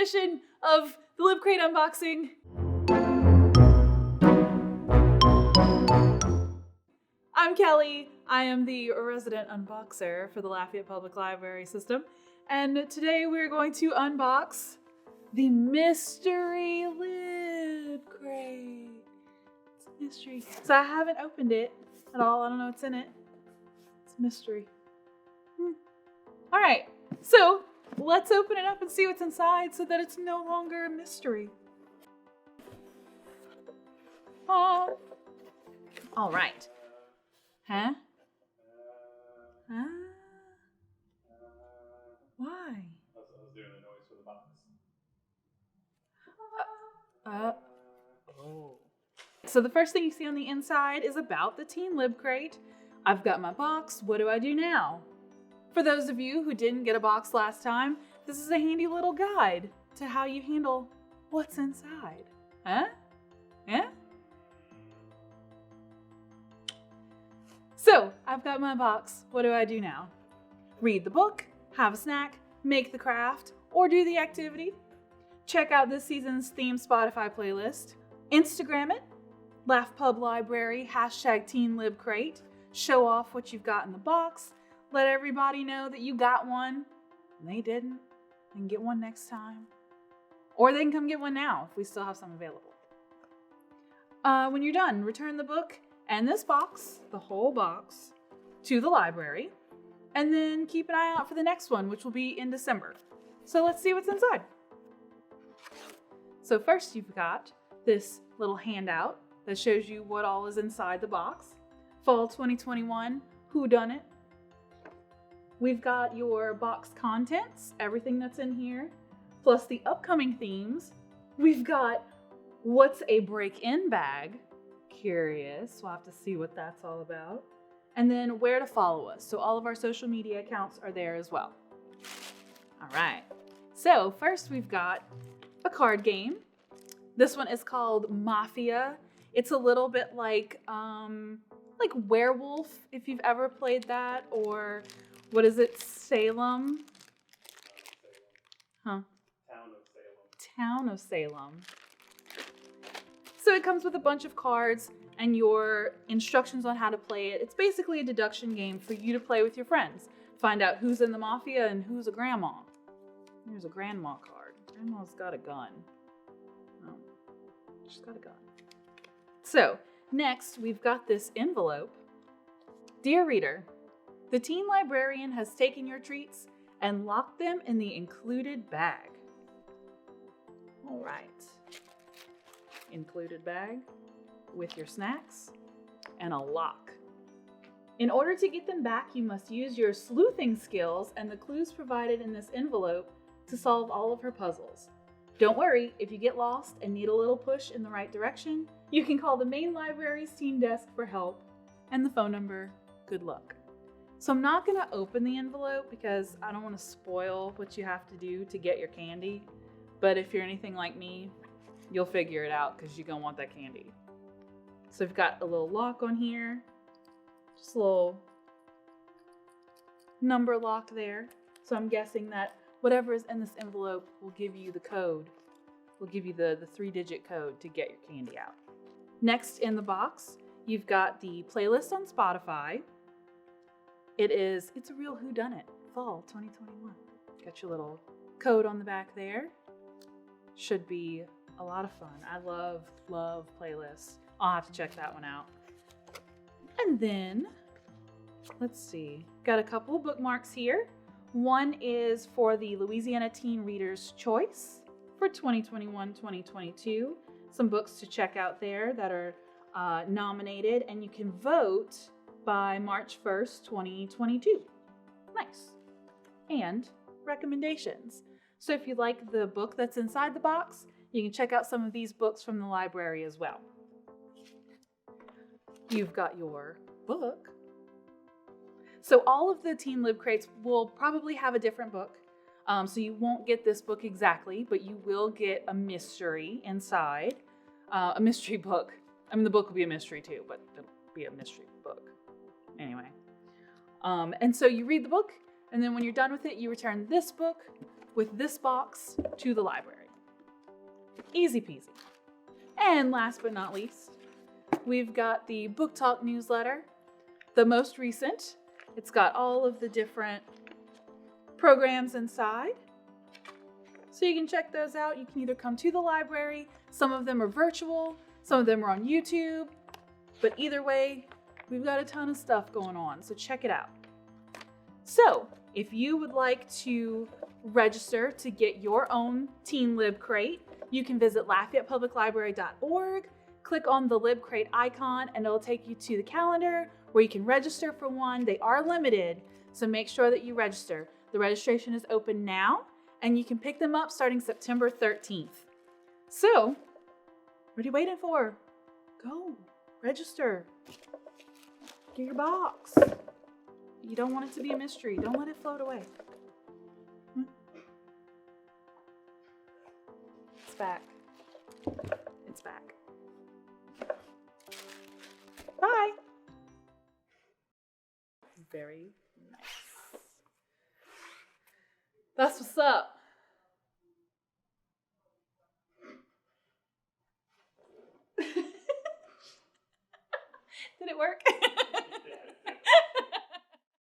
edition of the LibCrate unboxing. I'm Kelly. I am the resident unboxer for the Lafayette Public Library system. And today we're going to unbox the mystery LibCrate. It's a mystery. So I haven't opened it at all. I don't know what's in it. It's a mystery. All right, so let's open it up and see what's inside so that it's no longer a mystery. Oh. All right. Huh? Huh? Why? I was doing a noise for the box. Oh. So the first thing you see on the inside is about the Teen LibCrate. I've got my box. What do I do now? For those of you who didn't get a box last time, this is a handy little guide to how you handle what's inside. Huh? Yeah? So, I've got my box. What do I do now? Read the book, have a snack, make the craft, or do the activity. Check out this season's themed Spotify playlist. Instagram it, LaughPubLibrary, #Teen LibCrate. Show off what you've got in the box. Let everybody know that you got one. And they didn't. They can get one next time. Or they can come get one now if we still have some available. When you're done, return the book and this box, the whole box, to the library. And then keep an eye out for the next one, which will be in December. So let's see what's inside. So first you've got this little handout that shows you what all is inside the box. Fall 2021, whodunit. We've got your box contents, everything that's in here, plus the upcoming themes. We've got what's a break-in bag. Curious, we'll have to see what that's all about. And then where to follow us. So all of our social media accounts are there as well. All right, so first we've got a card game. This one is called Mafia. It's a little bit like Werewolf, if you've ever played that, or what is it, Salem? Huh? Town of Salem. So it comes with a bunch of cards and your instructions on how to play it. It's basically a deduction game for you to play with your friends. Find out who's in the mafia and who's a grandma. Here's a grandma card. Grandma's got a gun. Oh, she's got a gun. So next, we've got this envelope. Dear reader, the teen librarian has taken your treats and locked them in the included bag. All right. Included bag with your snacks and a lock. In order to get them back, you must use your sleuthing skills and the clues provided in this envelope to solve all of her puzzles. Don't worry, if you get lost and need a little push in the right direction, you can call the main library's team desk for help and the phone number. Good luck. So I'm not gonna open the envelope because I don't want to spoil what you have to do to get your candy. But if you're anything like me, you'll figure it out because you're gonna want that candy. So we've got a little lock on here, just a little number lock there. So I'm guessing that whatever is in this envelope will give you the code, will give you the 3-digit code to get your candy out. Next in the box, you've got the playlist on Spotify. It's a real whodunit, fall 2021. Got your little code on the back there. Should be a lot of fun. I love playlists. I'll have to check that one out. And then, let's see, got a couple of bookmarks here. One is for the Louisiana Teen Reader's Choice for 2021-2022. Some books to check out there that are nominated, and you can vote by March 1st, 2022. Nice. And recommendations. So if you like the book that's inside the box, you can check out some of these books from the library as well. You've got your book. So all of the Teen LibCrates will probably have a different book. So you won't get this book exactly, but you will get a mystery inside. A mystery book. I mean, the book will be a mystery too, but it'll be a mystery book. Anyway. And so you read the book, and then when you're done with it, you return this book with this box to the library. Easy peasy. And last but not least, we've got the Book Talk newsletter, the most recent. It's got all of the different programs inside. So you can check those out. You can either come to the library. Some of them are virtual. Some of them are on YouTube. But either way, we've got a ton of stuff going on. So check it out. So if you would like to register to get your own Teen LibCrate, you can visit LafayettePublicLibrary.org, click on the LibCrate icon, and it'll take you to the calendar where you can register for one. They are limited, so make sure that you register. The registration is open now, and you can pick them up starting September 13th. So, what are you waiting for? Go, register, get your box. You don't want it to be a mystery. Don't let it float away. It's back. It's back. Bye. Very nice. That's what's up. Did it work?